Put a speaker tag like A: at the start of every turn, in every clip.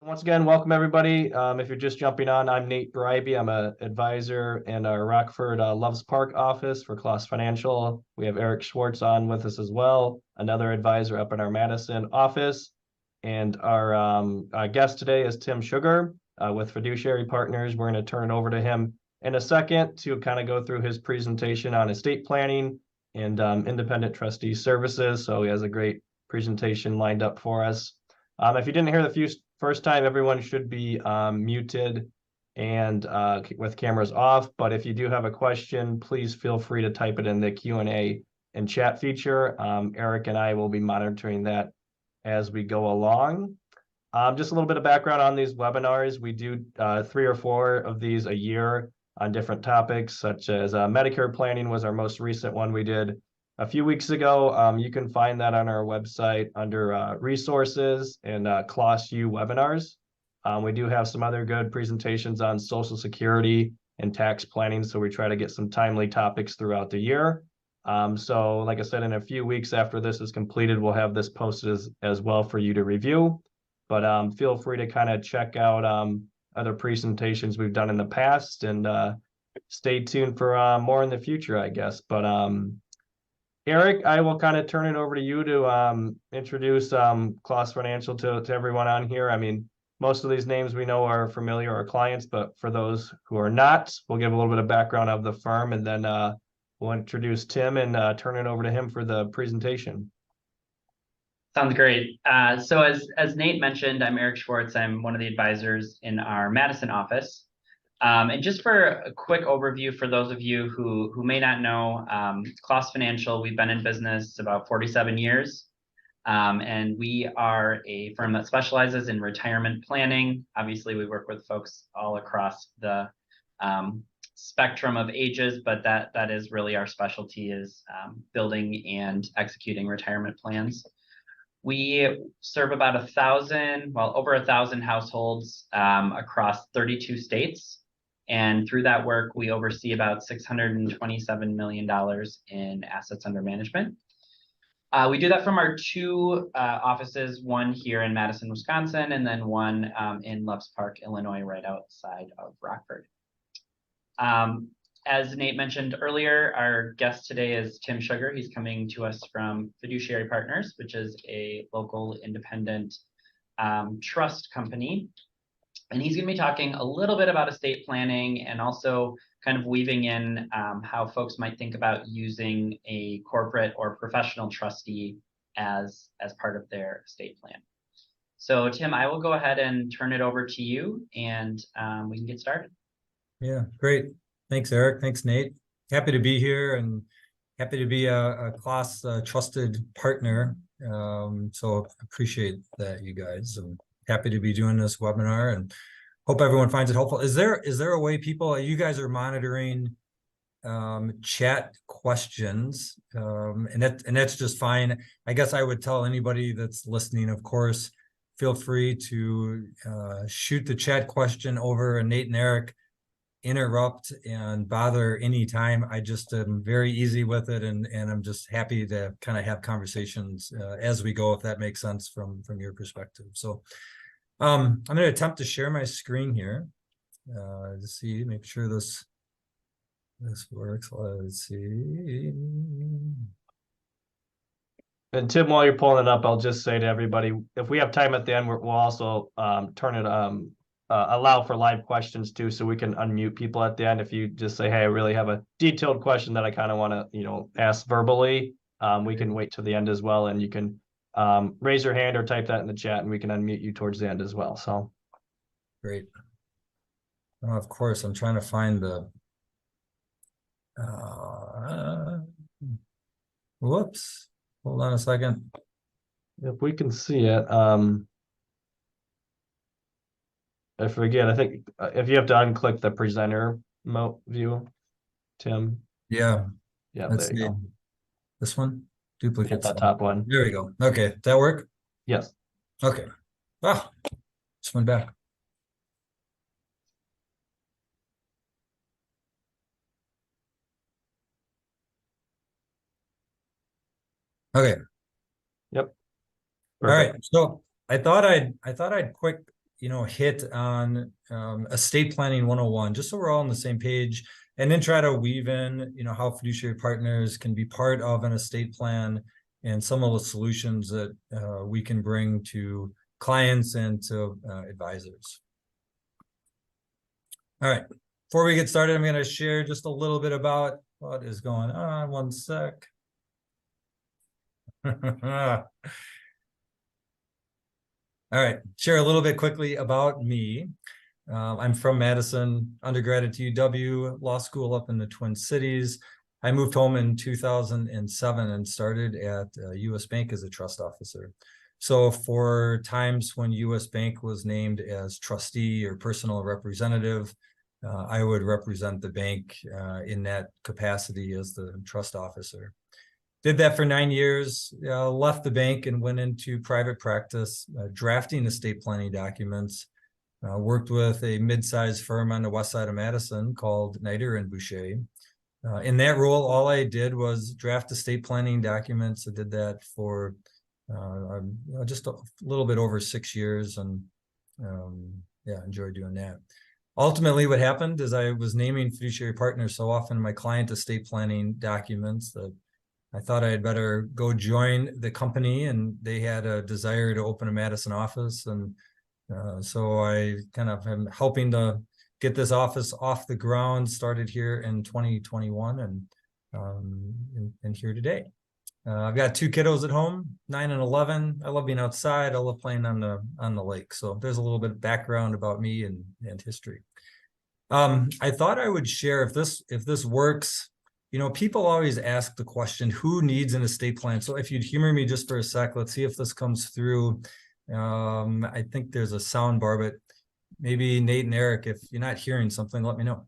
A: Once again, welcome everybody. If you're just jumping on, I'm Nate Bribey. I'm an advisor in our Rockford Loves Park office for Klaas Financial. We have Eric Schwartz on with us as well, another advisor up in our Madison office. And our guest today is Tim Sugar with Fiduciary Partners. We're going to turn it over to him in a second to kind of go through his presentation on estate planning and independent trustee services. So he has a great presentation lined up for us. If you didn't hear the first time, everyone should be muted and with cameras off. But if you do have a question, please feel free to type it in the Q&A and chat feature. Eric and I will be monitoring that as we go along. Just a little bit of background on these webinars. We do 3 or 4 of these a year on different topics, such as Medicare planning was our most recent one we did a few weeks ago. You can find that on our website under resources and Klaas U webinars. We do have some other good presentations on Social Security and tax planning, so we try to get some timely topics throughout the year. So like I said, in a few weeks after this is completed, we'll have this posted as well for you to review. But feel free to kind of check out other presentations we've done in the past, and stay tuned for more in the future, I guess. But Eric, I will kind of turn it over to you to introduce Klaas Financial to everyone on here. I mean, most of these names we know are familiar, our clients, but for those who are not, we'll give a little bit of background of the firm, and then we'll introduce Tim and turn it over to him for the presentation.
B: Sounds great. So as Nate mentioned, I'm Eric Schwartz. I'm one of the advisors in our Madison office. And just for a quick overview for those of you who may not know, Klaas Financial, we've been in business about 47 years. And we are a firm that specializes in retirement planning. Obviously, we work with folks all across the spectrum of ages, but that is really our specialty, is building and executing retirement plans. We serve about over 1,000 households across 32 states. And through that work, we oversee about $627 million in assets under management. We do that from our 2 offices, one here in Madison, Wisconsin, and then one in Loves Park, Illinois, right outside of Rockford. As Nate mentioned earlier, our guest today is Tim Sugar. He's coming to us from Fiduciary Partners, which is a local independent trust company. And he's going to be talking a little bit about estate planning and also kind of weaving in how folks might think about using a corporate or professional trustee as part of their estate plan. So Tim, I will go ahead and turn it over to you, and we can get started.
C: Yeah, great. Thanks, Eric. Thanks, Nate. Happy to be here and happy to be a Klaas trusted partner. So appreciate that, you guys. I'm happy to be doing this webinar and hope everyone finds it helpful. Is there a way you guys are monitoring chat questions, and that's just fine. I guess I would tell anybody that's listening, of course, feel free to shoot the chat question over, and Nate and Eric interrupt and bother anytime. I just am very easy with it, and I'm just happy to kind of have conversations as we go, if that makes sense from your perspective. So I'm going to attempt to share my screen here to see, make sure this works. Let's see.
A: And Tim, while you're pulling it up, I'll just say to everybody, if we have time at the end, we'll also allow for live questions too, so we can unmute people at the end. If you just say, hey, I really have a detailed question that I kind of want to, ask verbally, we can wait to the end as well, and you can raise your hand or type that in the chat, and we can unmute you towards the end as well. So
C: great. Of course, I'm trying to find the whoops, hold on a second.
A: If we can see it, I forget. I think if you have to unclick the presenter view, Tim.
C: Yeah.
A: There you go.
C: This one? Duplicate.
A: Hit that top one.
C: There we go. Okay. Did that work?
A: Yes.
C: Okay. Just went back. Okay.
A: Yep.
C: Perfect. All right. So I thought I'd quick hit on estate planning 101, just so we're all on the same page, and then try to weave in, how fiduciary partners can be part of an estate plan and some of the solutions that we can bring to clients and to advisors. All right, before we get started, I'm going to share just a little bit about what is going on. One sec. All right, share a little bit quickly about me. I'm from Madison, undergrad at UW, law school up in the Twin Cities. I moved home in 2007 and started at US Bank as a trust officer. So for times when US Bank was named as trustee or personal representative, I would represent the bank in that capacity as the trust officer. Did that for 9 years, left the bank and went into private practice, drafting estate planning documents. Worked with a mid-sized firm on the west side of Madison called Snyder and Boucher. In that role, all I did was draft estate planning documents. I did that for just a little bit over 6 years, and enjoyed doing that. Ultimately, what happened is I was naming fiduciary partners so often in my client estate planning documents that I thought I had better go join the company, and they had a desire to open a Madison office. And so I kind of am helping to get this office off the ground, started here in 2021 and here today. I've got 2 kiddos at home, 9 and 11. I love being outside. I love playing on the lake. So there's a little bit of background about me and history. I thought I would share, if this works, people always ask the question, who needs an estate plan? So if you'd humor me just for a sec, let's see if this comes through. I think there's a sound bar, but maybe Nate and Eric, if you're not hearing something, let me know.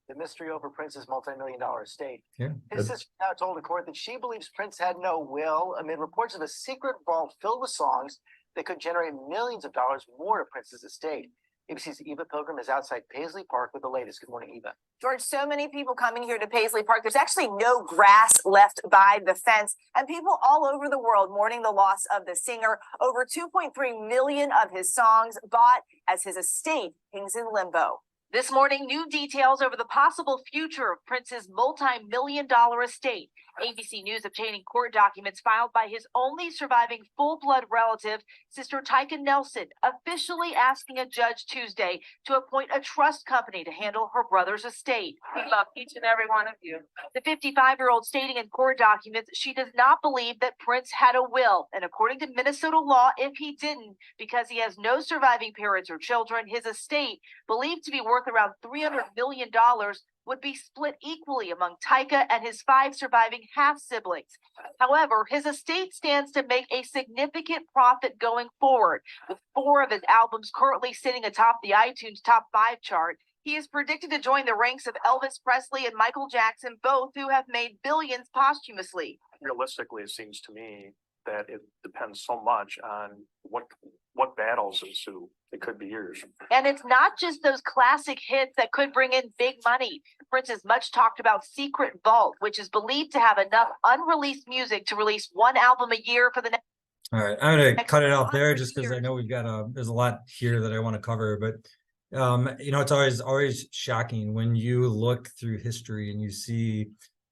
D: The mystery over Prince's multi-million-dollar estate.
C: Yeah.
D: His sister now told the court that she believes Prince had no will amid reports of a secret vault filled with songs that could generate millions of dollars more to Prince's estate. ABC's Eva Pilgrim is outside Paisley Park with the latest. Good morning, Eva.
E: George, so many people coming here to Paisley Park. There's actually no grass left by the fence, and people all over the world mourning the loss of the singer. Over 2.3 million of his songs bought as his estate hangs in limbo. This morning, new details over the possible future of Prince's multi-million-dollar estate. ABC News obtaining court documents filed by his only surviving full-blood relative, Sister Tyka Nelson, officially asking a judge Tuesday to appoint a trust company to handle her brother's estate. We love each and every one of you. The 55-year-old stating in court documents she does not believe that Prince had a will, and according to Minnesota law, if he didn't, because he has no surviving parents or children, his estate, believed to be worth around $300 million, would be split equally among Tyka and his 5 surviving half-siblings. However, his estate stands to make a significant profit going forward. With 4 of his albums currently sitting atop the iTunes Top 5 chart, he is predicted to join the ranks of Elvis Presley and Michael Jackson, both who have made billions posthumously.
F: Realistically, it seems to me that it depends so much on what battles ensue. It could be years.
E: And it's not just those classic hits that could bring in big money. Prince's much talked about secret vault, which is believed to have enough unreleased music to release 1 album a year for the next.
C: All right, I'm going to cut it out there just because I know we've got there's a lot here that I want to cover, but it's always shocking when you look through history and you see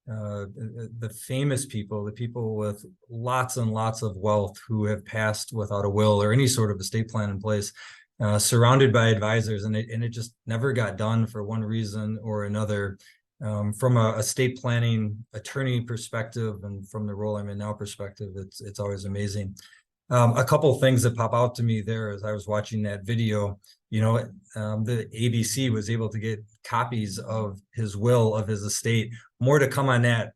C: the famous people, the people with lots and lots of wealth who have passed without a will or any sort of estate plan in place, surrounded by advisors, and it just never got done for one reason or another. From a estate planning attorney perspective and from the role I'm in now perspective, it's always amazing. A couple of things that pop out to me there as I was watching that video, the ABC was able to get copies of his will, of his estate. More to come on that.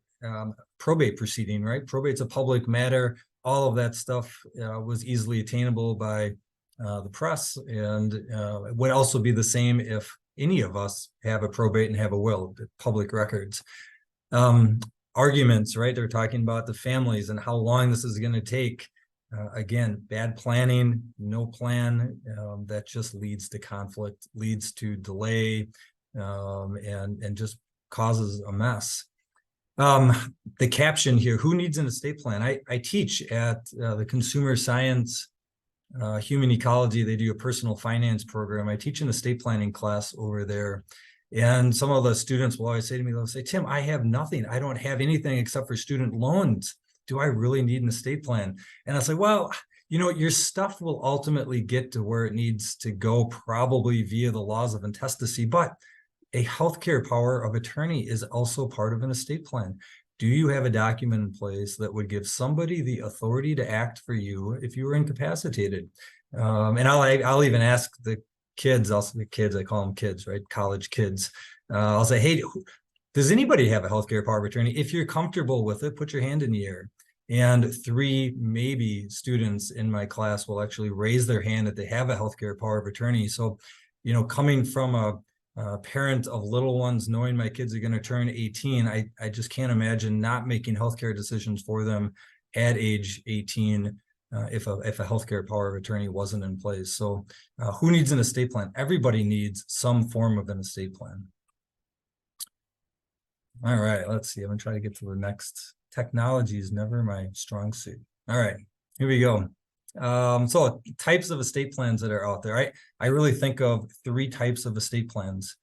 C: Probate proceeding, right? Probate's a public matter. All of that stuff was easily attainable by the press, and it would also be the same if any of us have a probate and have a will, public records. Arguments, right? They're talking about the families and how long this is going to take. Again, bad planning, no plan, that just leads to conflict, leads to delay, and just causes a mess. The caption here, who needs an estate plan? I teach at the Consumer Science human ecology. They do a personal finance program. I teach an estate planning class over there. And some of the students will always say to me, they'll say, Tim, I have nothing. I don't have anything except for student loans. Do I really need an estate plan? And I say, well, you know, your stuff will ultimately get to where it needs to go, probably via the laws of intestacy, but a healthcare power of attorney is also part of an estate plan. Do you have a document in place that would give somebody the authority to act for you if you were incapacitated? And I'll even ask the kids, I call them kids, right? College kids. I'll say, hey, does anybody have a healthcare power of attorney? If you're comfortable with it, put your hand in the air. And 3 maybe students in my class will actually raise their hand that they have a healthcare power of attorney. So, you know, coming from a parent of little ones, knowing my kids are going to turn 18, I just can't imagine not making healthcare decisions for them at age 18 if a healthcare power of attorney wasn't in place. So who needs an estate plan? Everybody needs some form of an estate plan. All right, let's see. I'm gonna try to get to the next. Technology is never my strong suit. All right, here we go. So types of estate plans that are out there. I really think of 3 types of estate plans.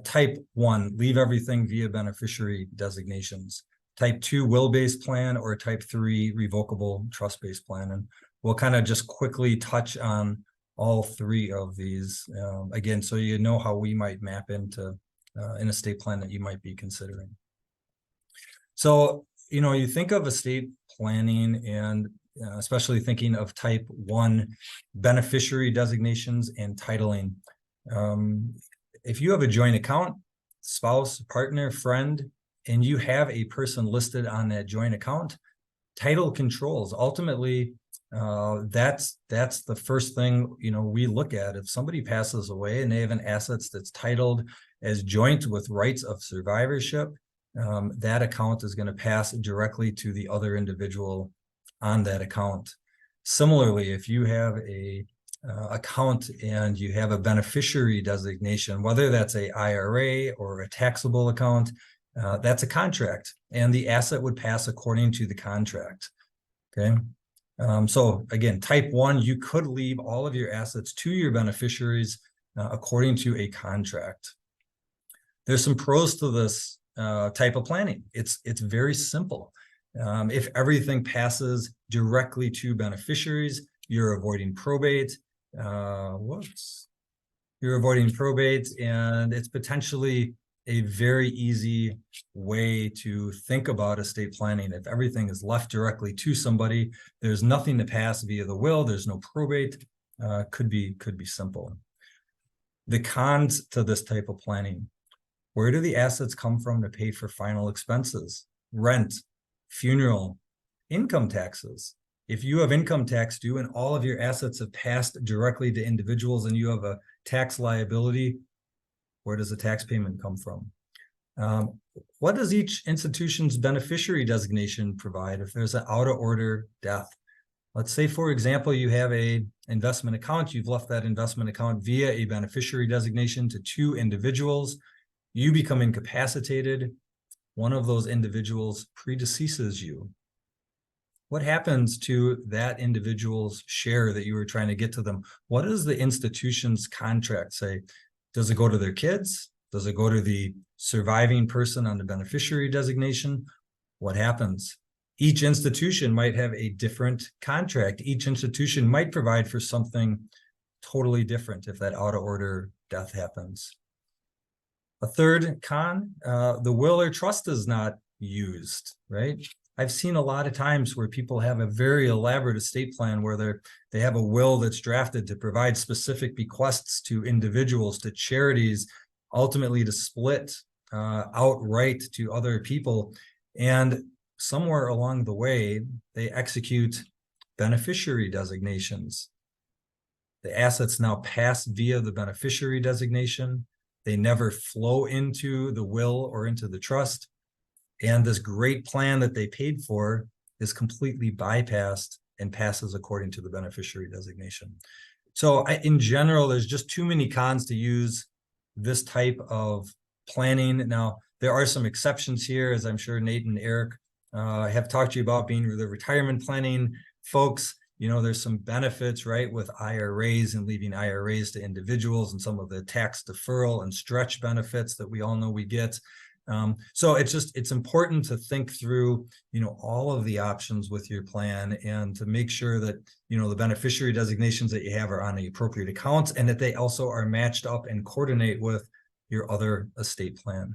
C: Type 1, leave everything via beneficiary designations. Type 2, will-based plan, or type 3, revocable trust-based plan. And we'll kind of just quickly touch on all 3 of these again, so you know how we might map into an estate plan that you might be considering. So, you know, you think of estate planning and especially thinking of type 1 beneficiary designations and titling. If you have a joint account, spouse, partner, friend, and you have a person listed on that joint account, title controls. Ultimately, that's the first thing, you know, we look at. If somebody passes away and they have an assets that's titled as joint with rights of survivorship, that account is going to pass directly to the other individual on that account. Similarly, if you have a account and you have a beneficiary designation, whether that's a IRA or a taxable account, that's a contract, and the asset would pass according to the contract. Okay. So again, type 1, you could leave all of your assets to your beneficiaries according to a contract. There's some pros to this type of planning. It's very simple. If everything passes directly to beneficiaries, you're avoiding probate. You're avoiding probate, and it's potentially a very easy way to think about estate planning. If everything is left directly to somebody, there's nothing to pass via the will, there's no probate, could be simple. The cons to this type of planning: where do the assets come from to pay for final expenses, rent, funeral, income taxes? If you have income tax due and all of your assets have passed directly to individuals and you have a tax liability, where does the tax payment come from? What does each institution's beneficiary designation provide if there's an out of order death? Let's say, for example, you have an investment account. You've left that investment account via a beneficiary designation to 2 individuals. You become incapacitated. One of those individuals predeceases you. What happens to that individual's share that you were trying to get to them? What does the institution's contract say? Does it go to their kids? Does it go to the surviving person on the beneficiary designation? What happens? Each institution might have a different contract. Each institution might provide for something totally different if that out of order death happens. A third con, the will or trust is not used, right? I've seen a lot of times where people have a very elaborate estate plan where they have a will that's drafted to provide specific bequests to individuals, to charities, ultimately to split outright to other people. And somewhere along the way, they execute beneficiary designations. The assets now pass via the beneficiary designation. They never flow into the will or into the trust. And this great plan that they paid for is completely bypassed and passes according to the beneficiary designation. So in general, there's just too many cons to use this type of planning. Now, there are some exceptions here, as I'm sure Nate and Eric have talked to you about, being the retirement planning folks. there's some benefits, right, with IRAs and leaving IRAs to individuals and some of the tax deferral and stretch benefits that we all know we get. So it's important to think through, all of the options with your plan and to make sure that, the beneficiary designations that you have are on the appropriate accounts and that they also are matched up and coordinate with your other estate plan.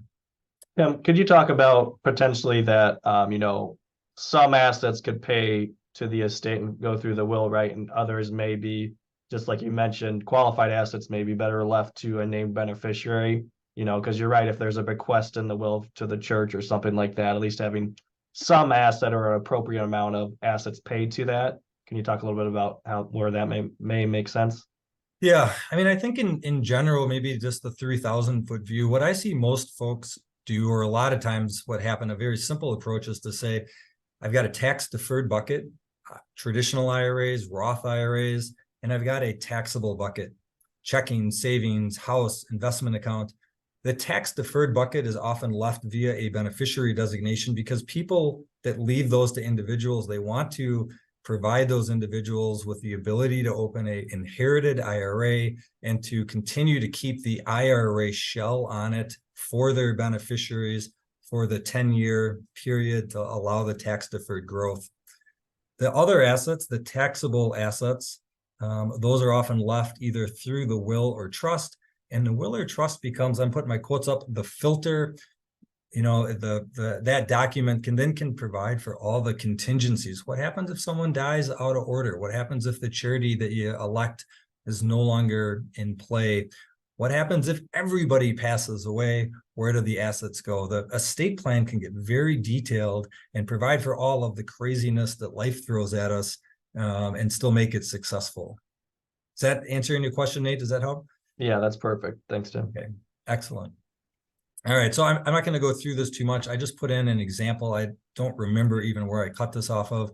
A: Could you talk about potentially that, some assets could pay to the estate and go through the will, right? And others may be, just like you mentioned, qualified assets may be better left to a named beneficiary, because you're right, if there's a bequest in the will to the church or something like that, at least having some asset or an appropriate amount of assets paid to that. Can you talk a little bit about where that may make sense?
C: Yeah, I mean, I think in general, maybe just the 3,000-foot view, what I see most folks do, or a lot of times what happened, a very simple approach is to say, I've got a tax deferred bucket, traditional IRAs, Roth IRAs, and I've got a taxable bucket, checking, savings, house, investment account. The tax deferred bucket is often left via a beneficiary designation because people that leave those to individuals, they want to provide those individuals with the ability to open an inherited IRA and to continue to keep the IRA shell on it for their beneficiaries for the 10-year period to allow the tax deferred growth. The other assets, the taxable assets, those are often left either through the will or trust, and the will or trust becomes, I'm putting my quotes up, the filter. That document can provide for all the contingencies. What happens if someone dies out of order? What happens if the charity that you elect is no longer in play? What happens if everybody passes away? Where do the assets go? The estate plan can get very detailed and provide for all of the craziness that life throws at us, and still make it successful. Is that answering your question, Nate? Does that help?
A: Yeah, that's perfect. Thanks, Tim.
C: Okay, excellent. All right, so I'm not going to go through this too much. I just put in an example. I don't remember even where I cut this off of.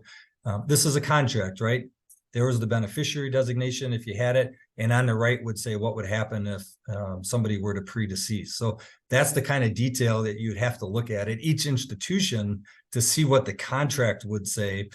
C: This is a contract, right? There was the beneficiary designation if you had it, and on the right would say what would happen if somebody were to predecease. So that's the kind of detail that you'd have to look at each institution to see what the contract would say.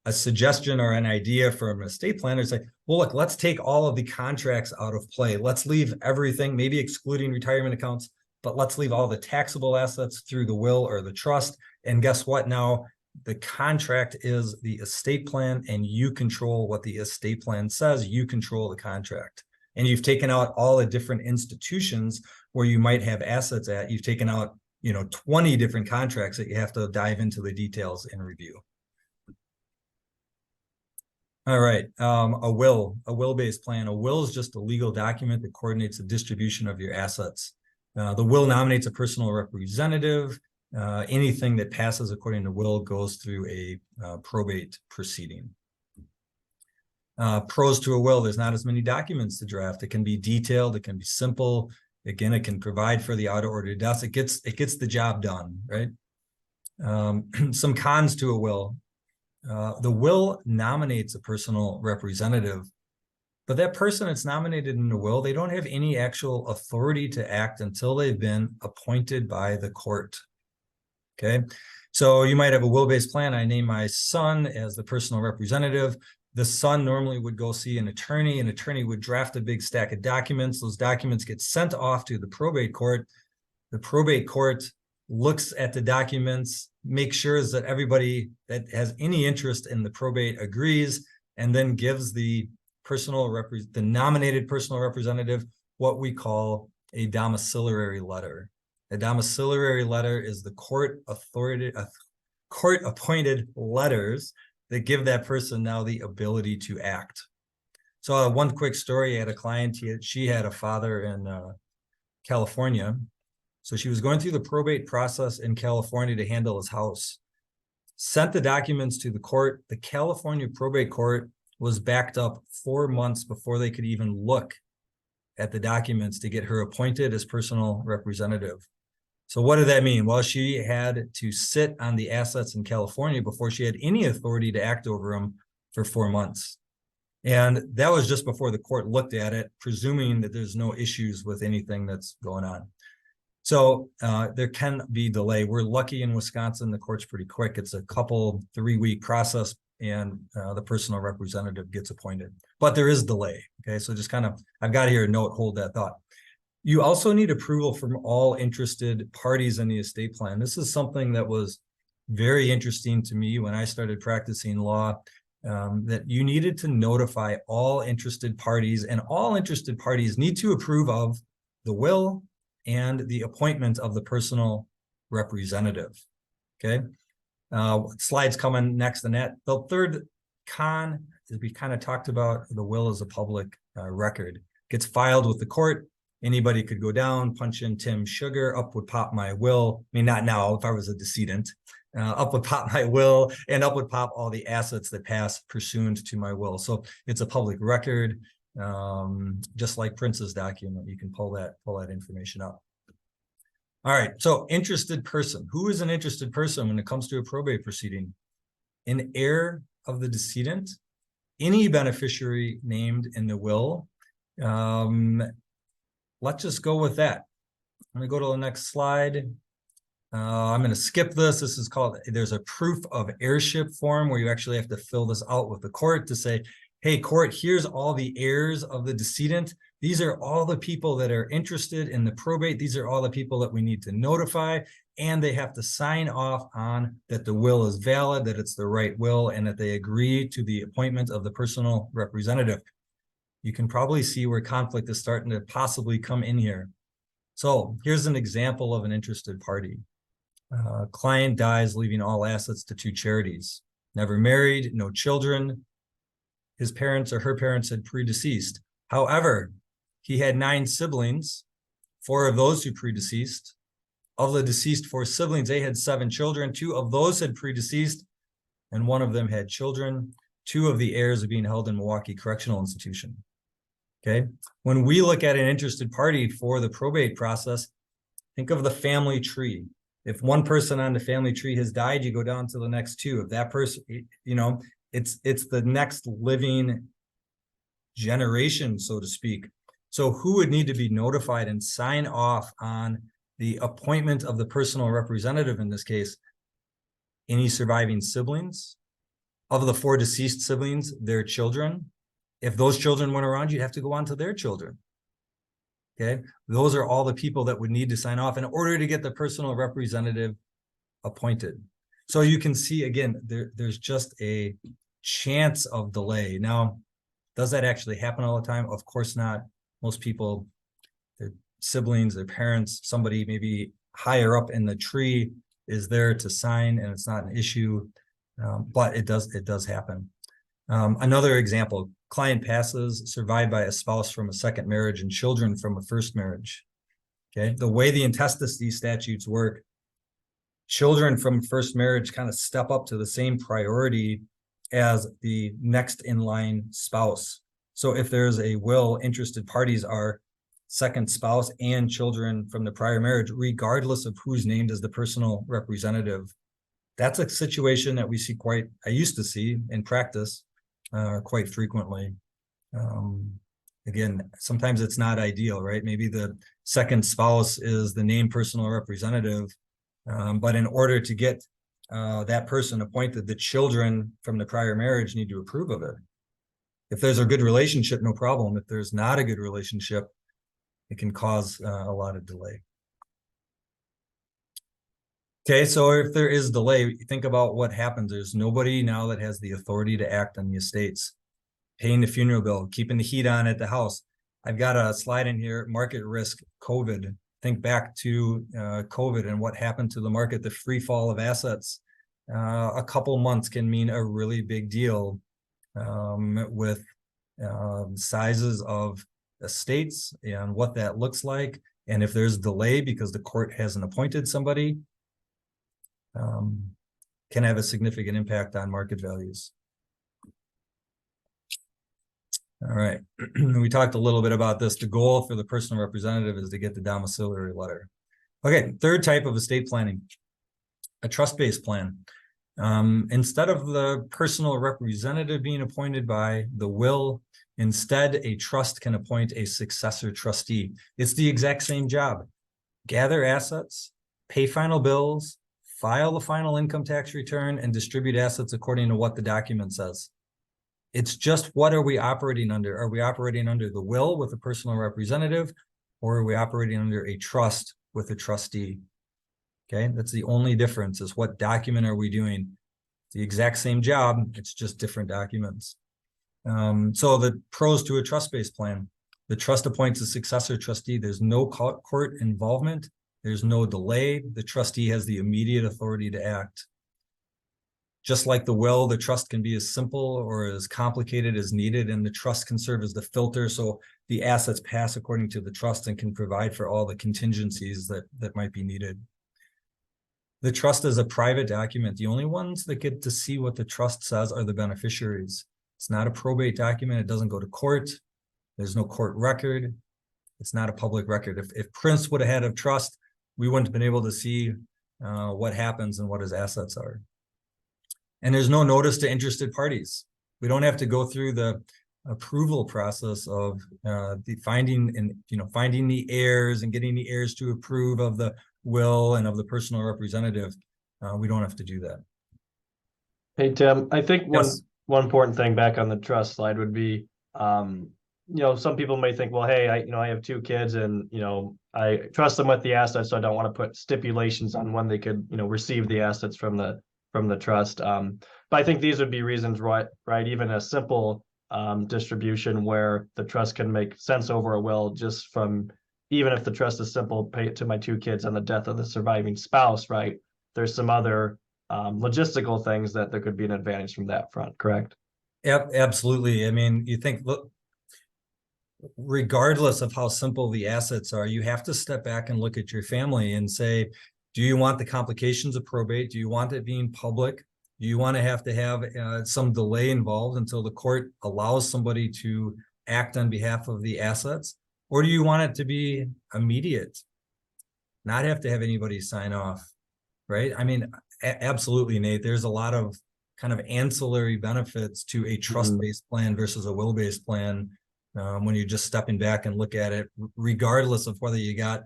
C: A suggestion or an idea from an estate planner is like, well, look, let's take all of the contracts out of play. Let's leave everything, maybe excluding retirement accounts, but let's leave all the taxable assets through the will or the trust. And guess what? Now the contract is the estate plan and you control what the estate plan says. You control the contract. And you've taken out all the different institutions where you might have assets at. You've taken out, 20 different contracts that you have to dive into the details and review. All right, a will-based plan. A will is just a legal document that coordinates the distribution of your assets. The will nominates a personal representative. Anything that passes according to will goes through a probate proceeding. Pros to a will, there's not as many documents to draft. It can be detailed, it can be simple. Again, it can provide for the out-of-order deaths. It gets the job done, right? Some cons to a will. The will nominates a personal representative, but that person that's nominated in the will, they don't have any actual authority to act until they've been appointed by the court. Okay, so you might have a will-based plan. I name my son as the personal representative. The son normally would go see an attorney. An attorney would draft a big stack of documents. Those documents get sent off to the probate court. The probate court looks at the documents, makes sure that everybody that has any interest in the probate agrees, and then gives the nominated personal representative what we call a domiciliary letter. A domiciliary letter is the court-appointed letters that give that person now the ability to act. So one quick story, I had a client, she had a father in California. So she was going through the probate process in California to handle his house. Sent the documents to the court. The California probate court was backed up 4 months before they could even look at the documents to get her appointed as personal representative. So what did that mean? Well, she had to sit on the assets in California before she had any authority to act over them for 4 months. And that was just before the court looked at it, presuming that there's no issues with anything that's going on. So there can be delay. We're lucky in Wisconsin, the court's pretty quick. It's a 3-week process. and the personal representative gets appointed. But there is delay. Okay, so just kind of, I've got here a note, hold that thought. You also need approval from all interested parties in the estate plan. This is something that was very interesting to me when I started practicing law, that you needed to notify all interested parties, and all interested parties need to approve of the will and the appointment of the personal representative. Okay, slides coming next and that. The third con, as we kind of talked about, the will is a public record. Gets filed with the court. Anybody could go down, punch in Tim Sugar, up would pop my will. I mean, not now, if I was a decedent. Up would pop my will, and up would pop all the assets that pass pursuant to my will. So it's a public record, just like Prince's document. You can pull that information up. All right, so interested person. Who is an interested person when it comes to a probate proceeding? An heir of the decedent, any beneficiary named in the will. Let's just go with that. I'm gonna go to the next slide. I'm going to skip this. This is called, there's a proof of heirship form where you actually have to fill this out with the court to say, hey, court, here's all the heirs of the decedent. These are all the people that are interested in the probate. These are all the people that we need to notify, and they have to sign off on that the will is valid, that it's the right will, and that they agree to the appointment of the personal representative. You can probably see where conflict is starting to possibly come in here. So here's an example of an interested party. Client dies, leaving all assets to 2 charities. Never married, no children. His parents or her parents had predeceased. However, he had 9 siblings, 4 of those who predeceased. Of the deceased 4 siblings, they had 7 children. 2 of those had predeceased, and 1 of them had children. 2 of the heirs are being held in Milwaukee Correctional Institution. Okay, when we look at an interested party for the probate process, think of the family tree. If one person on the family tree has died, you go down to the next 2. If that person, you know, it's the next living generation, so to speak. So who would need to be notified and sign off on the appointment of the personal representative in this case? Any surviving siblings. Of the 4 deceased siblings, their children. If those children went around, you'd have to go on to their children. Okay, those are all the people that would need to sign off in order to get the personal representative appointed. So you can see, again, there's just a chance of delay. Now, does that actually happen all the time? Of course not. Most people, their siblings, their parents, somebody maybe higher up in the tree is there to sign, and it's not an issue, but it does happen. Another example, client passes, survived by a spouse from a second marriage and children from a first marriage. Okay, the way the intestacy statutes work, children from first marriage kind of step up to the same priority as the next in line spouse. So if there's a will, interested parties are second spouse and children from the prior marriage, regardless of who's named as the personal representative. That's a situation that we see I used to see in practice quite frequently. Again, sometimes it's not ideal, right? Maybe the second spouse is the named personal representative, but in order to get that person appointed, the children from the prior marriage need to approve of it. If there's a good relationship, no problem. If there's not a good relationship, it can cause a lot of delay. Okay, so if there is delay, think about what happens. There's nobody now that has the authority to act on the estates. Paying the funeral bill, keeping the heat on at the house. I've got a slide in here, market risk, COVID. Think back to COVID and what happened to the market, the free fall of assets. A couple months can mean a really big deal with sizes of estates and what that looks like. And if there's delay because the court hasn't appointed somebody, can have a significant impact on market values. All right, we talked a little bit about this. The goal for the personal representative is to get the domiciliary letter. Okay, third type of estate planning, a trust-based plan. Instead of the personal representative being appointed by the will, instead a trust can appoint a successor trustee. It's the exact same job. Gather assets, pay final bills, file the final income tax return and distribute assets according to what the document says. It's just, what are we operating under? Are we operating under the will with a personal representative, or are we operating under a trust with a trustee? Okay, that's the only difference, is what document are we doing? The exact same job, it's just different documents. So the pros to a trust-based plan: the trust appoints a successor trustee. There's no court involvement. There's no delay. The trustee has the immediate authority to act. Just like the will, the trust can be as simple or as complicated as needed, and the trust can serve as the filter, so the assets pass according to the trust and can provide for all the contingencies that might be needed. The trust is a private document. The only ones that get to see what the trust says are the beneficiaries. It's not a probate document. It doesn't go to court. There's no court record. It's not a public record. If Prince would have had a trust, we wouldn't have been able to see what happens and what his assets are. And there's no notice to interested parties. We don't have to go through the approval process of finding the heirs and getting the heirs to approve of the will and of the personal representative. We don't have to do that.
A: Hey, Tim, I think
C: Yes.
A: one important thing back on the trust slide would be, some people may think, well, hey, I have 2 kids and, I trust them with the assets, so I don't want to put stipulations on when they could, receive the assets from the trust. But I think these would be reasons, right? Even a simple distribution where the trust can make sense over a will, just from, even if the trust is simple, pay it to my 2 kids on the death of the surviving spouse, right? There's some other logistical things that there could be an advantage from that front, correct?
C: Yep, absolutely. I mean, you think, look, regardless of how simple the assets are, you have to step back and look at your family and say, do you want the complications of probate? Do you want it being public? Do you want to have some delay involved until the court allows somebody to act on behalf of the assets? Or do you want it to be immediate, not have to have anybody sign off, right? I mean, absolutely, Nate. There's a lot of kind of ancillary benefits to a trust-based plan versus a will-based plan when you're just stepping back and look at it, regardless of whether you got,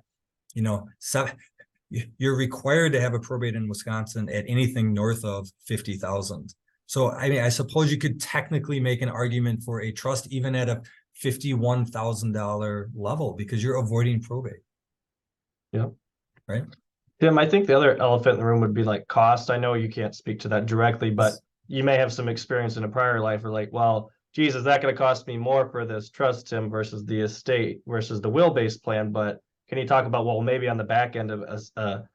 C: you're required to have a probate in Wisconsin at anything north of 50,000. So, I mean, I suppose you could technically make an argument for a trust even at a $51,000 level, because you're avoiding probate.
A: Yeah.
C: Right.
A: Tim, I think the other elephant in the room would be like cost. I know you can't speak to that directly, but you may have some experience in a prior life where, like, well, geez, is that going to cost me more for this trust, Tim, versus the estate versus the will-based plan? But can you talk about, well, maybe on the back end of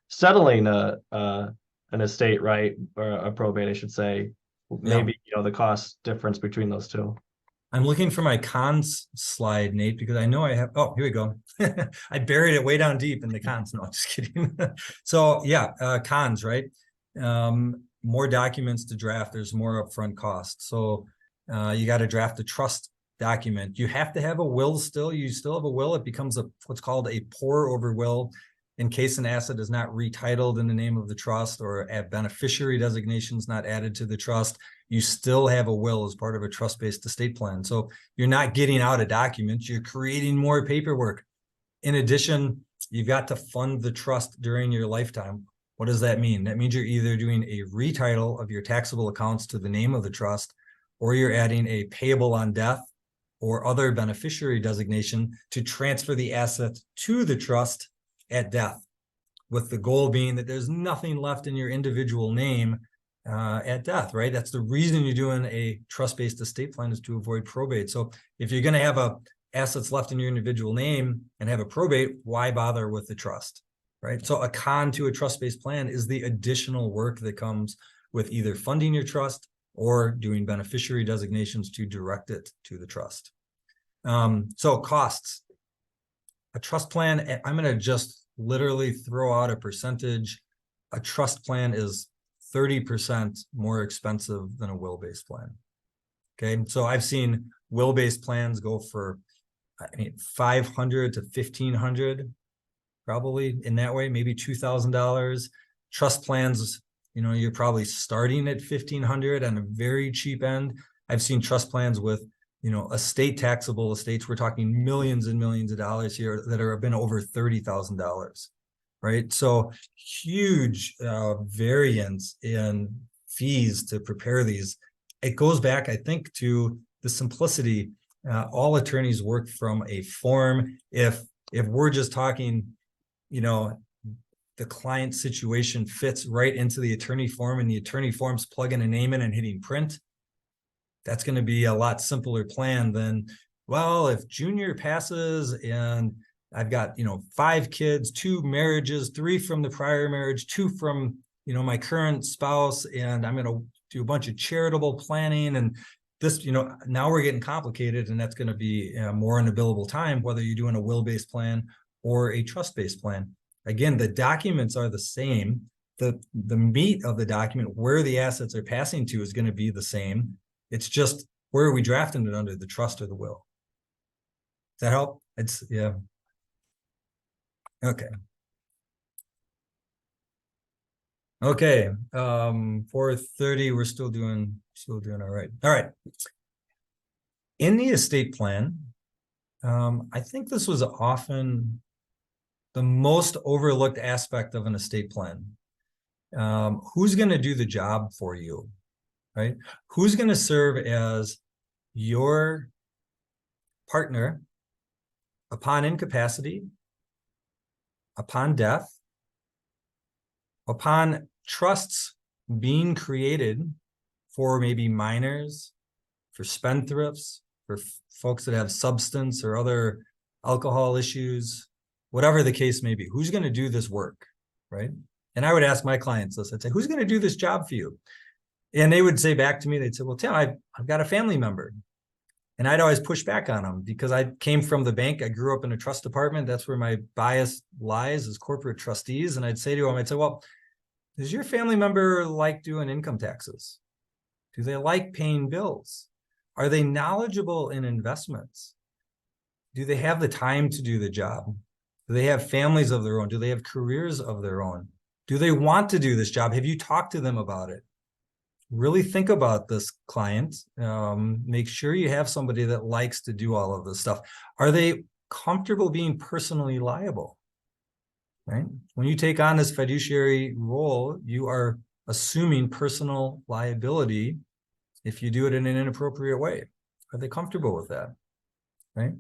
A: settling an estate, right, or a probate, I should say, maybe the cost difference between those two?
C: I'm looking for my cons slide, Nate, because I know I have. Oh, here we go. I buried it way down deep in the cons. No, I'm just kidding. So yeah, cons, right? More documents to draft. There's more upfront costs. So you got to draft a trust document. You have to have a will still. You still have a will. It becomes what's called a pour over will in case an asset is not retitled in the name of the trust, or a beneficiary designation is not added to the trust. You still have a will as part of a trust-based estate plan. So you're not getting out a document, you're creating more paperwork. In addition, you've got to fund the trust during your lifetime. What does that mean? That means you're either doing a retitle of your taxable accounts to the name of the trust, or you're adding a payable on death or other beneficiary designation to transfer the asset to the trust at death, with the goal being that there's nothing left in your individual name at death, right? That's the reason you're doing a trust-based estate plan, is to avoid probate. So if you're going to have assets left in your individual name and have a probate, why bother with the trust, right? So a con to a trust-based plan is the additional work that comes with either funding your trust or doing beneficiary designations to direct it to the trust. So costs. A trust plan, I'm going to just literally throw out a percentage. A trust plan is 30% more expensive than a will-based plan. Okay, so I've seen will-based plans go for, $500 to $1,500, probably in that way, maybe $2,000. Trust plans, you're probably starting at $1,500 on a very cheap end. I've seen trust plans with estate taxable estates. We're talking millions and millions of dollars here that have been over $30,000. right? So huge variance in fees to prepare these. It goes back, I think, to the simplicity. All attorneys work from a form. If we're just talking, you know, the client situation fits right into the attorney form, and the attorney form's plugging a name in and hitting print, that's going to be a lot simpler plan than, well, if Junior passes and I've got, 5 kids, 2 marriages, 3 from the prior marriage, 2 from, my current spouse, and I'm going to do a bunch of charitable planning, and this, now we're getting complicated, and that's going to be more in a billable time, whether you're doing a will-based plan or a trust-based plan. Again, the documents are the same. The meat of the document, where the assets are passing to, is going to be the same. It's just, where are we drafting it under, the trust or the will? Does that help? Yeah. Okay. Okay. 4:30, we're still doing all right. All right. In the estate plan, I think this was often the most overlooked aspect of an estate plan. Who's going to do the job for you, right? Who's going to serve as your partner upon incapacity, upon death, upon trusts being created for maybe minors, for spendthrifts, for folks that have substance or other alcohol issues, whatever the case may be? Who's going to do this work, right? And I would ask my clients this. I'd say, who's going to do this job for you? And they would say back to me, they'd say, well, Tim, I've got a family member. And I'd always push back on them, because I came from the bank. I grew up in a trust department. That's where my bias lies, as corporate trustees. And I'd say to them, I'd say, well, does your family member like doing income taxes? Do they like paying bills? Are they knowledgeable in investments? Do they have the time to do the job? Do they have families of their own? Do they have careers of their own? Do they want to do this job? Have you talked to them about it? Really think about this client. Make sure you have somebody that likes to do all of this stuff. Are they comfortable being personally liable? Right? When you take on this fiduciary role, you are assuming personal liability if you do it in an inappropriate way. Are they comfortable with that? Right?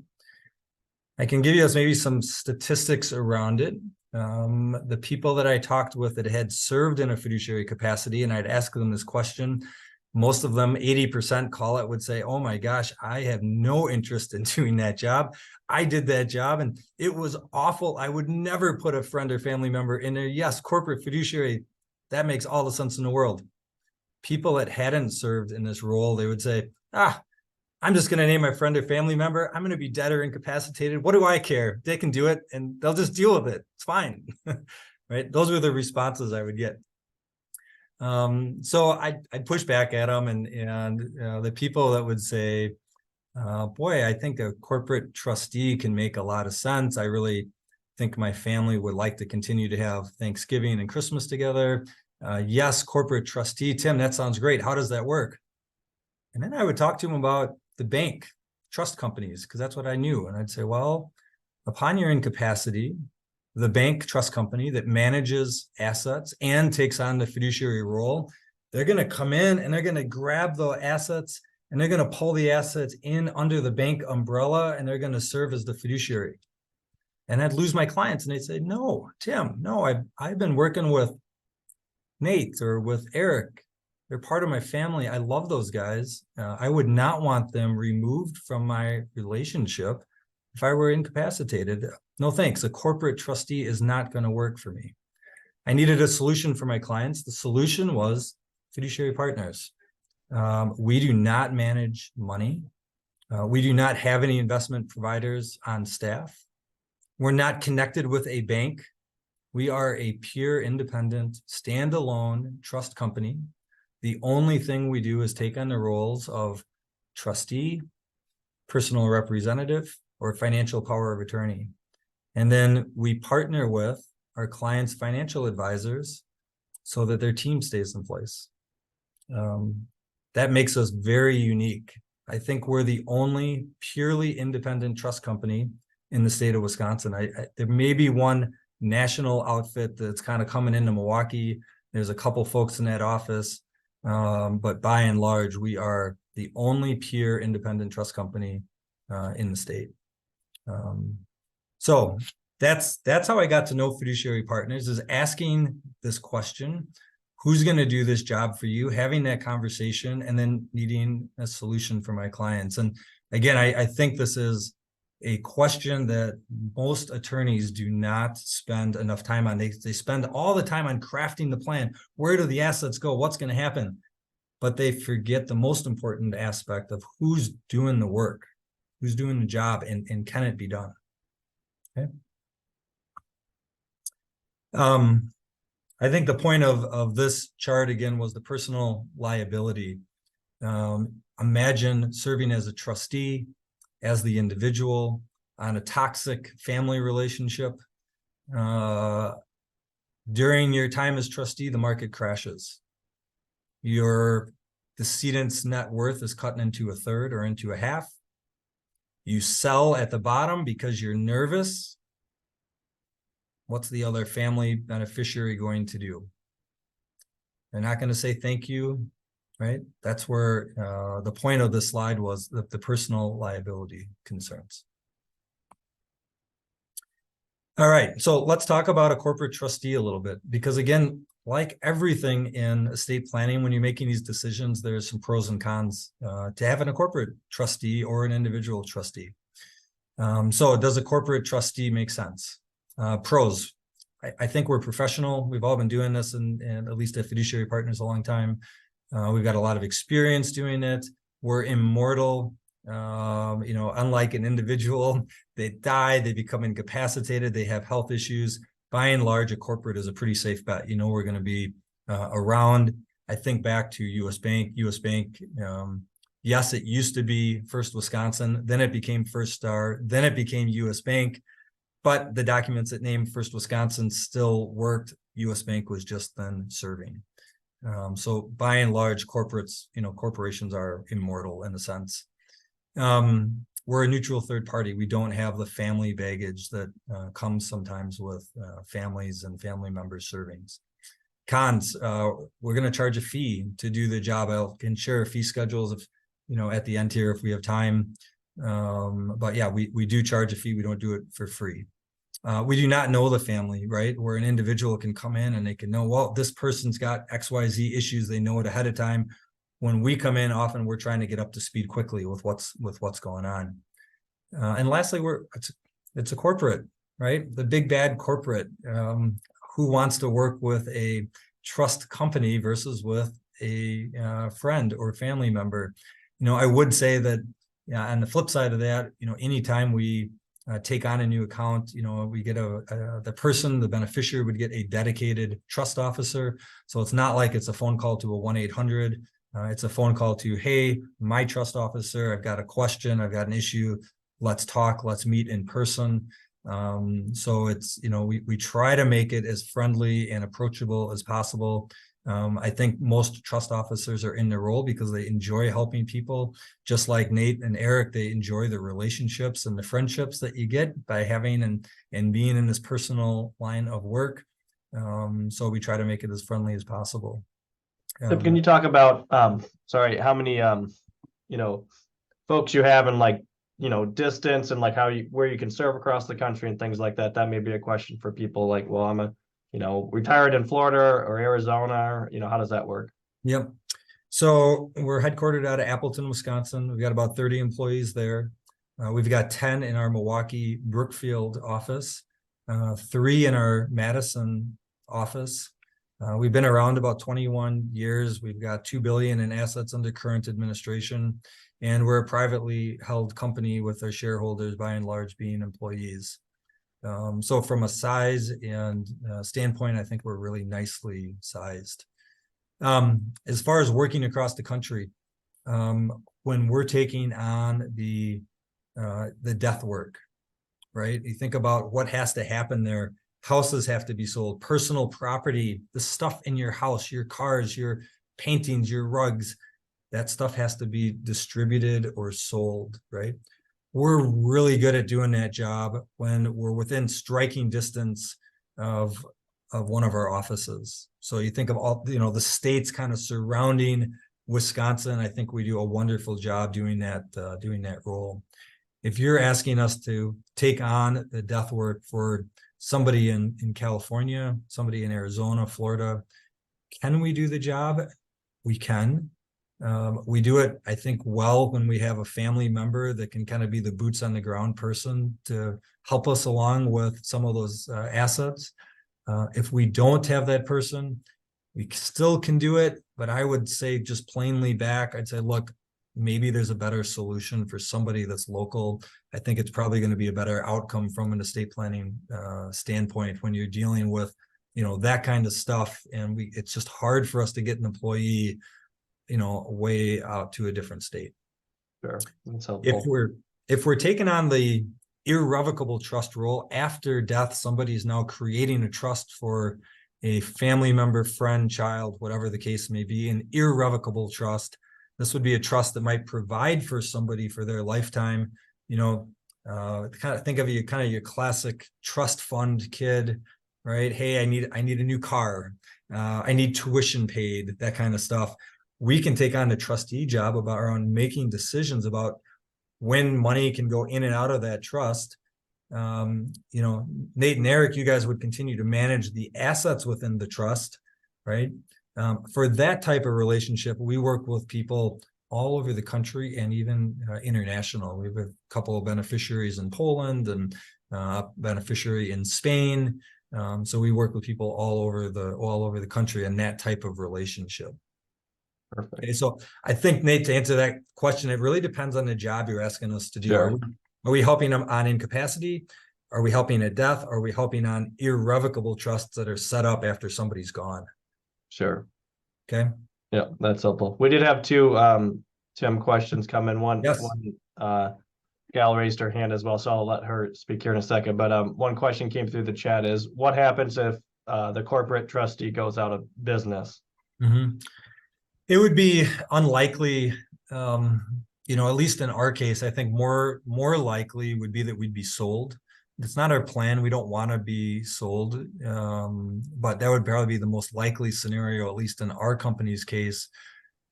C: I can give you maybe some statistics around it. The people that I talked with that had served in a fiduciary capacity, and I'd ask them this question, most of them, 80% call it, would say, oh my gosh, I have no interest in doing that job. I did that job and it was awful. I would never put a friend or family member in there. Yes, corporate fiduciary, that makes all the sense in the world. People that hadn't served in this role, they would say, I'm just going to name my friend or family member. I'm going to be dead or incapacitated. What do I care? They can do it and they'll just deal with it. It's fine. Right? Those were the responses I would get. So I'd push back at them, and the people that would say, boy, I think a corporate trustee can make a lot of sense. I really think my family would like to continue to have Thanksgiving and Christmas together. Yes, corporate trustee, Tim, that sounds great. How does that work? And then I would talk to them about the bank trust companies, because that's what I knew. And I'd say, well, upon your incapacity, the bank trust company that manages assets and takes on the fiduciary role, they're going to come in and they're going to grab the assets and they're going to pull the assets in under the bank umbrella, and they're going to serve as the fiduciary. And I'd lose my clients, and they'd say, no, Tim, no, I've been working with Nate or with Eric. They're part of my family. I love those guys. I would not want them removed from my relationship if I were incapacitated. No thanks. A corporate trustee is not going to work for me. I needed a solution for my clients. The solution was Fiduciary Partners. We do not manage money. We do not have any investment providers on staff. We're not connected with a bank. We are a pure, independent, standalone trust company. The only thing we do is take on the roles of trustee, personal representative, or financial power of attorney. And then we partner with our clients' financial advisors so that their team stays in place. That makes us very unique. I think we're the only purely independent trust company in the state of Wisconsin. There may be one national outfit that's kind of coming into Milwaukee. There's a couple folks in that office, but by and large, we are the only pure independent trust company in the state. So that's how I got to know Fiduciary Partners, is asking this question: who's going to do this job for you? Having that conversation, and then needing a solution for my clients. And again, I think this is a question that most attorneys do not spend enough time on. They spend all the time on crafting the plan. Where do the assets go? What's going to happen? But they forget the most important aspect of who's doing the work, who's doing the job, and can it be done? Okay. I think the point of this chart again was the personal liability. Imagine serving as a trustee, as the individual, on a toxic family relationship. During your time as trustee, the market crashes. Your decedent's net worth is cut into a third or into a half. You sell at the bottom because you're nervous. What's the other family beneficiary going to do? They're not going to say thank you, right? That's where the point of this slide was, the personal liability concerns. All right, so let's talk about a corporate trustee a little bit, because again, like everything in estate planning, when you're making these decisions, there's some pros and cons to having a corporate trustee or an individual trustee. So does a corporate trustee make sense? Pros, I think we're professional. We've all been doing this, and at least at Fiduciary Partners a long time. We've got a lot of experience doing it. We're immortal. Unlike an individual, they die, they become incapacitated, they have health issues. By and large, a corporate is a pretty safe bet. We're going to be around. I think back to U.S. Bank. Yes, it used to be First Wisconsin, then it became First Star, then it became U.S. Bank. But the documents that named First Wisconsin still worked. U.S. Bank was just then serving. So by and large, corporations are immortal in a sense. We're a neutral third party. We don't have the family baggage that comes sometimes with families and family members serving. Cons, we're going to charge a fee to do the job. I can share fee schedules if at the end here if we have time. But yeah, we do charge a fee. We don't do it for free. We do not know the family, right? Where an individual can come in and they can know, well, this person's got XYZ issues. They know it ahead of time. When we come in, often we're trying to get up to speed quickly with what's going on. And lastly, it's a corporate, right? The big bad corporate. Who wants to work with a trust company versus with a friend or family member? I would say that on the flip side of that, anytime we take on a new account, we get the beneficiary would get a dedicated trust officer. So it's not like it's a phone call to a 1-800. It's a phone call to, hey, my trust officer, I've got a question, I've got an issue, let's talk, let's meet in person. So it's, we try to make it as friendly and approachable as possible. I think most trust officers are in their role because they enjoy helping people. Just like Nate and Eric, they enjoy the relationships and the friendships that you get by having and being in this personal line of work. So we try to make it as friendly as possible.
A: Can you talk about, how many, folks you have in distance and where you can serve across the country and things like that? That may be a question for people like, well, I'm retired in Florida or Arizona, how does that work?
C: Yep. So we're headquartered out of Appleton, Wisconsin. We've got about 30 employees there. We've got 10 in our Milwaukee Brookfield office, 3 in our Madison office. We've been around about 21 years. We've got $2 billion in assets under current administration, and we're a privately held company with our shareholders by and large being employees. So from a size and standpoint, I think we're really nicely sized. As far as working across the country, when we're taking on the death work, right? You think about what has to happen there. Houses have to be sold, personal property, the stuff in your house, your cars, your paintings, your rugs, that stuff has to be distributed or sold, right? We're really good at doing that job when we're within striking distance of one of our offices. So you think of all, the states kind of surrounding Wisconsin. I think we do a wonderful job doing that role. If you're asking us to take on the death work for somebody in California, somebody in Arizona, Florida, can we do the job? We can. We do it, I think, well when we have a family member that can kind of be the boots on the ground person to help us along with some of those assets. If we don't have that person, we still can do it, but I would say just plainly back, I'd say, look, maybe there's a better solution for somebody that's local. I think it's probably going to be a better outcome from an estate planning standpoint when you're dealing with, that kind of stuff. And it's just hard for us to get an employee, way out to a different state.
A: Sure. That's helpful.
C: If we're taking on the irrevocable trust role after death, somebody's now creating a trust for a family member, friend, child, whatever the case may be, an irrevocable trust. This would be a trust that might provide for somebody for their lifetime. Kind of think of you kind of your classic trust fund kid, right? Hey, I need a new car. I need tuition paid, that kind of stuff. We can take on the trustee job around making decisions about when money can go in and out of that trust. Nate and Eric, you guys would continue to manage the assets within the trust, right? For that type of relationship, we work with people all over the country and even international. We have a couple of beneficiaries in Poland and beneficiary in Spain. So we work with people all over the country in that type of relationship.
A: Perfect.
C: Okay, so I think, Nate, to answer that question, it really depends on the job you're asking us to do.
A: Sure.
C: Are we helping them on incapacity? Are we helping at death? Are we helping on irrevocable trusts that are set up after somebody's gone?
A: Sure.
C: Okay.
A: Yeah, that's helpful. We did have two Tim questions come in. One gal raised her hand as well, so I'll let her speak here in a second. But one question came through the chat is, what happens if the corporate trustee goes out of business?
C: Mm-hmm. It would be unlikely, at least in our case. I think more likely would be that we'd be sold. It's not our plan. We don't want to be sold, but that would probably be the most likely scenario, at least in our company's case.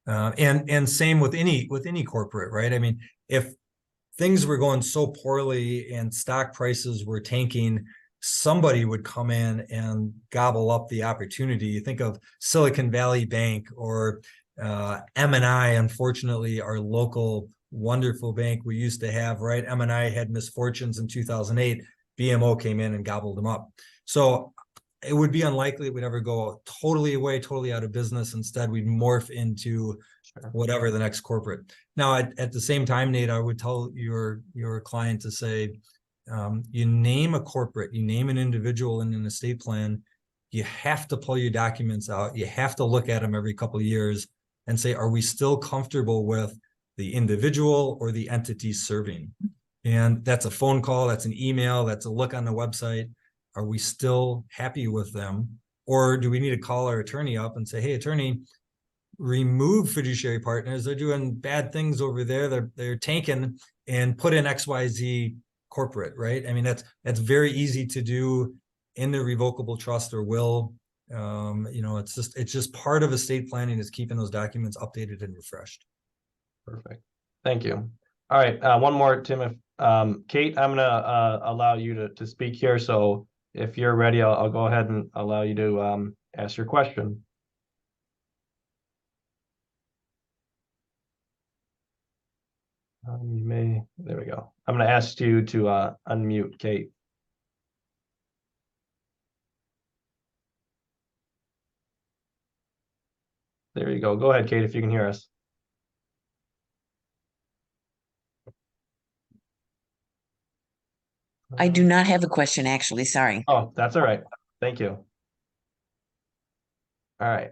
C: And same with any corporate, right? I mean, if things were going so poorly and stock prices were tanking, somebody would come in and gobble up the opportunity. You think of Silicon Valley Bank or M&I, unfortunately, our local wonderful bank we used to have, right? M&I had misfortunes in 2008. BMO came in and gobbled them up. So it would be unlikely we'd ever go totally away, totally out of business. Instead, we'd morph into whatever the next corporate. Now, at the same time, Nate, I would tell your client to say, you name a corporate, you name an individual in an estate plan, you have to pull your documents out. You have to look at them every couple of years and say, are we still comfortable with the individual or the entity serving? And that's a phone call, that's an email, that's a look on the website. Are we still happy with them? Or do we need to call our attorney up and say, hey, attorney, remove Fiduciary Partners. They're doing bad things over there. They're tanking, and put in XYZ corporate, right? I mean, that's very easy to do in the revocable trust or will. It's just part of estate planning is keeping those documents updated and refreshed.
A: Perfect. Thank you. All right. One more, Tim. If Kate, I'm gonna allow you to speak here. So if you're ready, I'll go ahead and allow you to ask your question. There we go. I'm going to ask you to unmute, Kate. There you go. Go ahead, Kate, if you can hear us.
G: I do not have a question, actually. Sorry.
A: Oh, that's all right. Thank you. All right.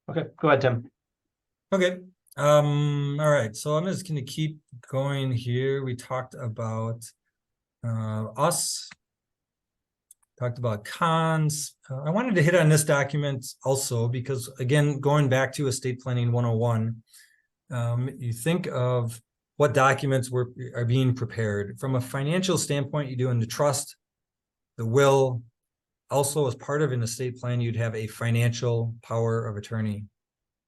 A: Okay, go ahead, Tim.
C: Okay. All right. So I'm just going to keep going here. We talked about us. Talked about cons. I wanted to hit on this document also because, again, going back to Estate Planning 101, you think of what documents are being prepared. From a financial standpoint, you're doing the trust, the will. Also, as part of an estate plan, you'd have a financial power of attorney.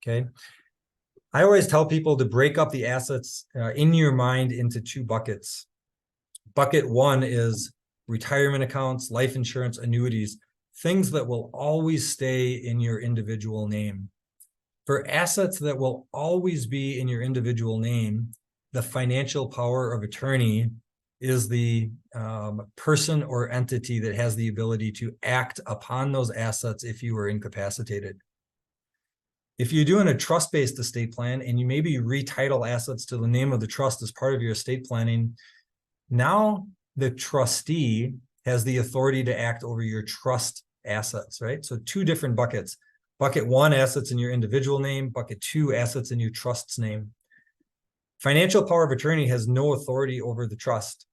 C: Okay. I always tell people to break up the assets in your mind into two buckets. Bucket one is retirement accounts, life insurance, annuities, things that will always stay in your individual name. For assets that will always be in your individual name, the financial power of attorney is the person or entity that has the ability to act upon those assets if you were incapacitated. If you're doing a trust-based estate plan and you maybe retitle assets to the name of the trust as part of your estate planning, now the trustee has the authority to act over your trust assets, right? So two different buckets. Bucket one, assets in your individual name. Bucket two, assets in your trust's name. Financial power of attorney has no authority over the trust.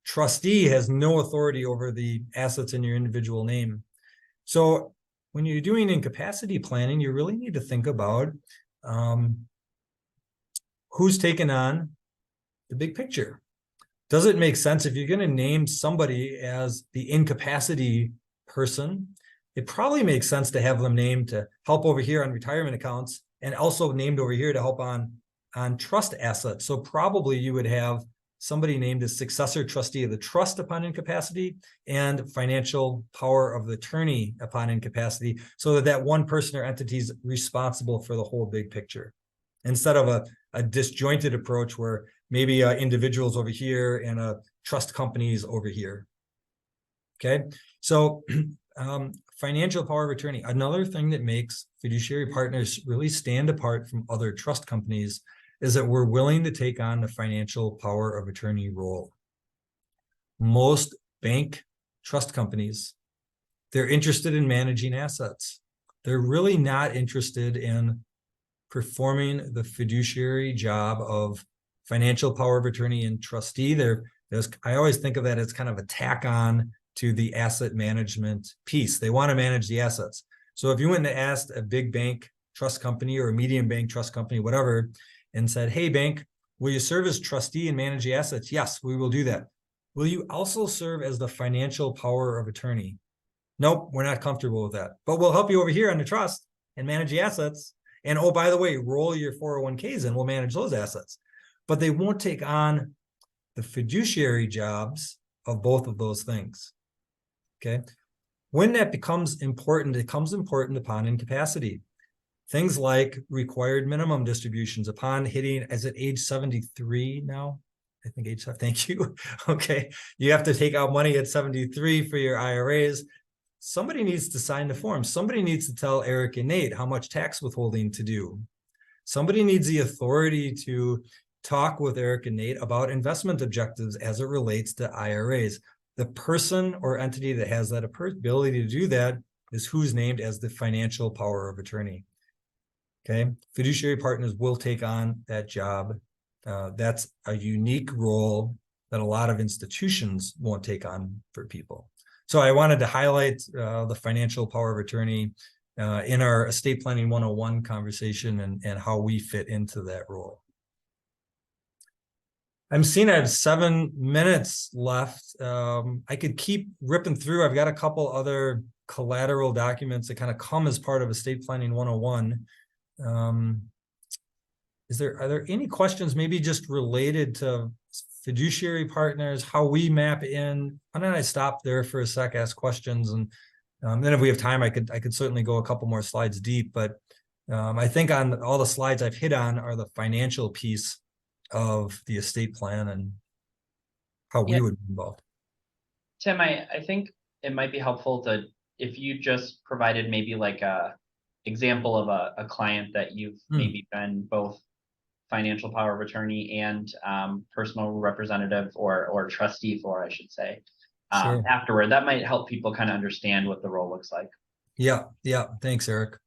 C: Trustee has no authority over the assets in your individual name. So when you're doing incapacity planning, you really need to think about who's taking on the big picture. Does it make sense if you're going to name somebody as the incapacity person? It probably makes sense to have them named to help over here on retirement accounts and also named over here to help on trust assets. So probably you would have somebody named as successor trustee of the trust upon incapacity and financial power of the attorney upon incapacity, so that that one person or entity is responsible for the whole big picture, instead of a disjointed approach where maybe individuals over here and trust companies over here. Okay, so financial power of attorney. Another thing that makes fiduciary partners really stand apart from other trust companies is that we're willing to take on the financial power of attorney role. Most bank trust companies, they're interested in managing assets. They're really not interested in performing the fiduciary job of financial power of attorney and trustee. I always think of that as kind of a tack on to the asset management piece. They want to manage the assets. So if you went and asked a big bank trust company or a medium bank trust company, whatever, and said, hey, bank, will you serve as trustee and manage the assets? Yes, we will do that. Will you also serve as the financial power of attorney? Nope, we're not comfortable with that. But we'll help you over here on the trust and manage the assets. And oh, by the way, roll your 401ks and we'll manage those assets. But they won't take on the fiduciary jobs of both of those things. Okay. When that becomes important, it becomes important upon incapacity. Things like required minimum distributions upon hitting, is it age 73 now? I think age, thank you. Okay. You have to take out money at 73 for your IRAs. Somebody needs to sign the form. Somebody needs to tell Eric and Nate how much tax withholding to do. Somebody needs the authority to talk with Eric and Nate about investment objectives as it relates to IRAs. The person or entity that has that ability to do that is who's named as the financial power of attorney. Okay, fiduciary partners will take on that job. That's a unique role that a lot of institutions won't take on for people. So I wanted to highlight the financial power of attorney in our estate planning 101 conversation and how we fit into that role. I'm seeing I have 7 minutes left. I could keep ripping through. I've got a couple other collateral documents that kind of come as part of estate planning 101. Are there any questions maybe just related to fiduciary partners, how we map in? Why don't I stop there for a sec, ask questions, and then if we have time, I could certainly go a couple more slides deep. But I think on all the slides I've hit on are the financial piece of the estate plan and how we would be involved.
B: Tim, I think it might be helpful to, if you just provided maybe like a example of a client that you've maybe been both financial power of attorney and personal representative or trustee for, I should say,
C: Sure.
B: afterward. That might help people kind of understand what the role looks like.
C: Yeah. Thanks, Eric.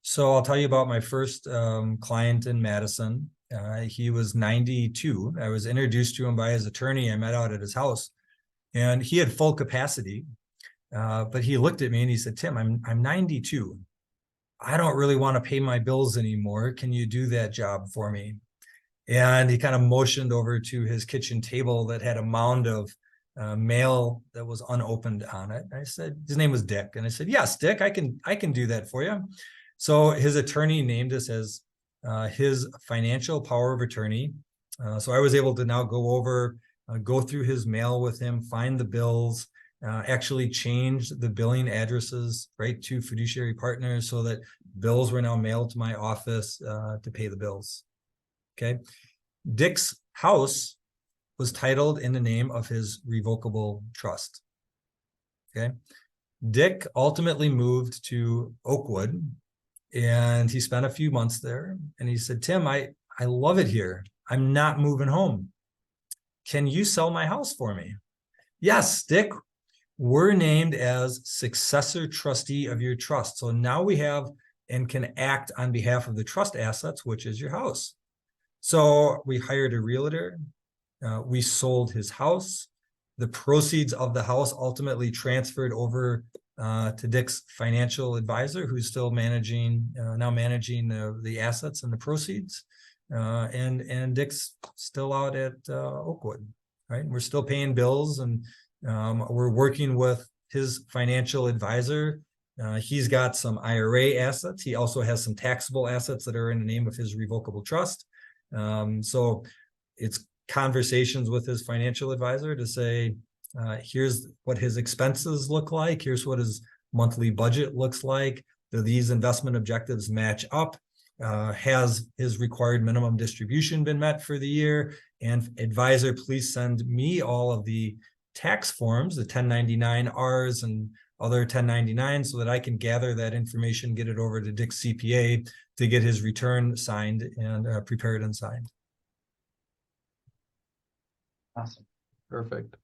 C: So I'll tell you about my first client in Madison. He was 92. I was introduced to him by his attorney. I met out at his house, and he had full capacity. But he looked at me and he said, Tim, I'm 92. I don't really want to pay my bills anymore. Can you do that job for me? And he kind of motioned over to his kitchen table that had a mound of mail that was unopened on it. I said, his name was Dick. And I said, yes, Dick, I can do that for you. So his attorney named us as his financial power of attorney. So I was able to now go through his mail with him, find the bills, actually change the billing addresses right to Fiduciary Partners so that bills were now mailed to my office to pay the bills. Okay. Dick's house was titled in the name of his revocable trust. Okay. Dick ultimately moved to Oakwood and he spent a few months there. And he said, Tim, I love it here. I'm not moving home. Can you sell my house for me? Yes, Dick, we're named as successor trustee of your trust. So now we have and can act on behalf of the trust assets, which is your house. So we hired a realtor. We sold his house. The proceeds of the house ultimately transferred over to Dick's financial advisor, who's still managing the assets and the proceeds. And Dick's still out at Oakwood, right? And we're still paying bills, and we're working with his financial advisor. He's got some IRA assets. He also has some taxable assets that are in the name of his revocable trust. So it's conversations with his financial advisor to say, here's what his expenses look like. Here's what his monthly budget looks like. Do these investment objectives match up? Has his required minimum distribution been met for the year? And advisor, please send me all of the tax forms, the 1099-Rs and other 1099s, so that I can gather that information, get it over to Dick's CPA to get his return signed and prepared and signed.
B: Awesome.
A: Perfect.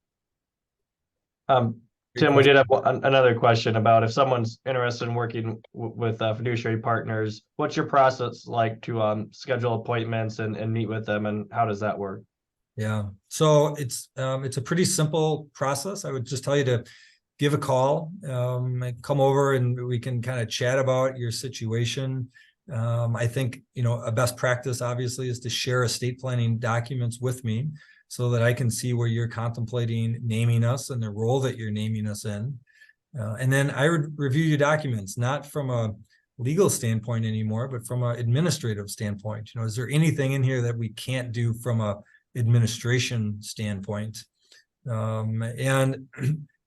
A: Tim, we did have another question about if someone's interested in working with Fiduciary Partners, what's your process like to schedule appointments and meet with them, and how does that work?
C: Yeah, so it's a pretty simple process. I would just tell you to give a call, come over, and we can kind of chat about your situation. I think, a best practice obviously is to share estate planning documents with me so that I can see where you're contemplating naming us and the role that you're naming us in. And then I would review your documents, not from a legal standpoint anymore, but from an administrative standpoint. Is there anything in here that we can't do from a administration standpoint? And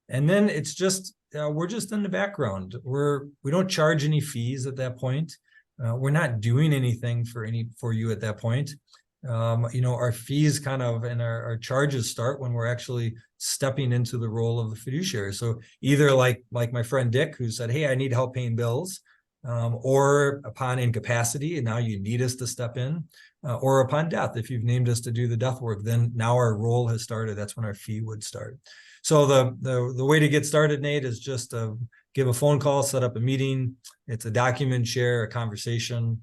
C: then it's just, we're just in the background. We don't charge any fees at that point. We're not doing anything for you at that point. Our fees and our charges start when we're actually stepping into the role of the fiduciary. So either like my friend Dick, who said, hey, I need help paying bills, or upon incapacity, and now you need us to step in, or upon death, if you've named us to do the death work, then now our role has started. That's when our fee would start. So the way to get started, Nate, is just give a phone call, set up a meeting. It's a document share, a conversation.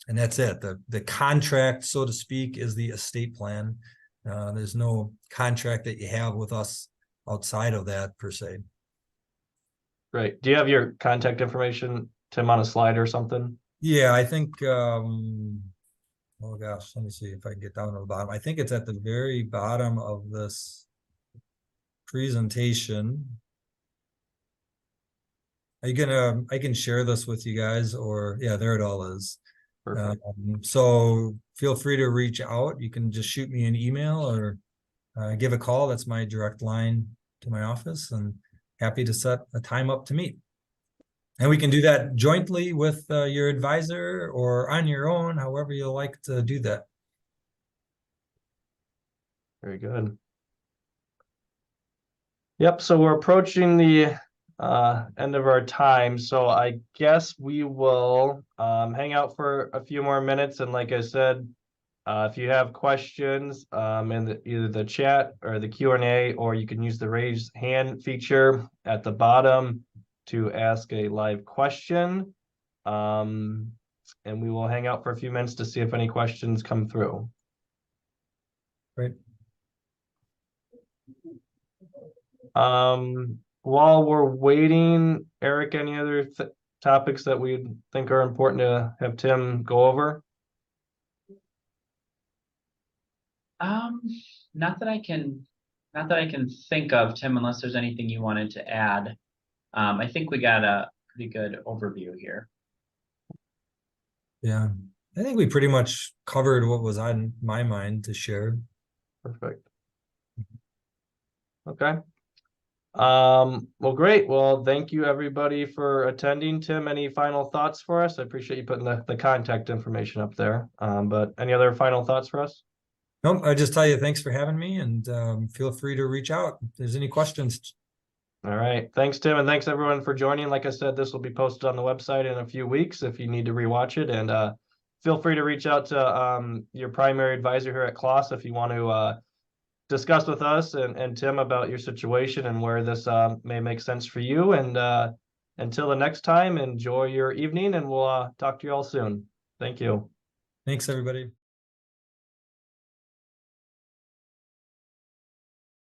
C: And that's it. The contract, so to speak, is the estate plan. There's no contract that you have with us outside of that per se.
A: Great. Do you have your contact information, Tim, on a slide or something?
C: Yeah, I think, oh gosh, let me see if I can get down to the bottom. I think it's at the very bottom of this presentation. I can share this with you guys, or yeah, there it all is. So feel free to reach out. You can just shoot me an email or give a call. That's my direct line to my office, and happy to set a time up to meet. And we can do that jointly with your advisor or on your own, however you like to do that.
A: Very good. Yep, so we're approaching the end of our time, so I guess we will hang out for a few more minutes, and like I said, if you have questions in either the chat or the Q&A, or you can use the raise hand feature at the bottom to ask a live question, and we will hang out for a few minutes to see if any questions come through.
C: Great.
A: While we're waiting, Eric, any other topics that we think are important to have Tim go over?
B: Not that I can Not that I can think of, Tim, unless there's anything you wanted to add. I think we got a pretty good overview here.
C: Yeah, I think we pretty much covered what was on my mind to share.
A: Perfect. Okay. Well, great. Well, thank you everybody for attending. Tim, any final thoughts for us? I appreciate you putting the contact information up there. But any other final thoughts for us?
C: Nope, I just tell you, thanks for having me, and feel free to reach out if there's any questions.
A: All right. Thanks, Tim, and thanks everyone for joining. Like I said, this will be posted on the website in a few weeks if you need to rewatch it. And feel free to reach out to your primary advisor here at Klaas if you want to discuss with us and Tim about your situation and where this may make sense for you. And until the next time, enjoy your evening, and we'll talk to you all soon. Thank you.
C: Thanks, everybody.